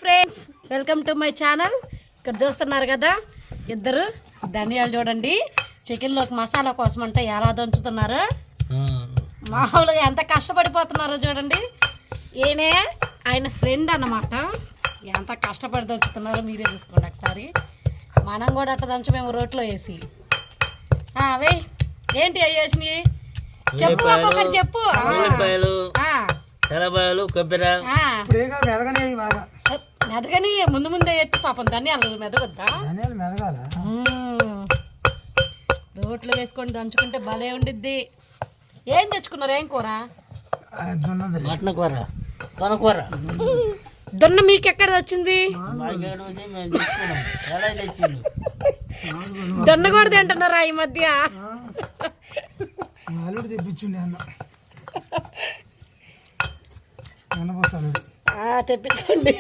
Friends welcome to my channel. ఇక్కడ చూస్తున్నారు కదా ఇద్దరు ధనియాలు చూడండి చికెన్లోకి మసాలా కోసం అంటే ఎలా దంచుతున్నారు. మామూలుగా ఎంత కష్టపడిపోతున్నారో చూడండి. ఈయనే ఆయన ఫ్రెండ్ అన్నమాట. ఎంత కష్టపడి దంచుతున్నారో మీరే చూసుకోండి ఒకసారి. మనం కూడా అట్లా దంచు మేము రోట్లో వేసి అవే ఏంటి అయ్యేసినవి చెప్పు ఒక్కొక్కటి చెప్పు. మెదగని ముందు ముందే ఎత్తి పాపం ధనియాలు మెదగొద్దా. రోట్లో వేసుకొని దంచుకుంటే భలే ఉండిద్ది. ఏం తెచ్చుకున్నారు? ఏం కూర? మటన్ కూర, కొనకూర. దొన్న మీకు ఎక్కడ వచ్చింది? దొన్న కూడా తింటున్నారా ఈ మధ్య? తెప్పించండి.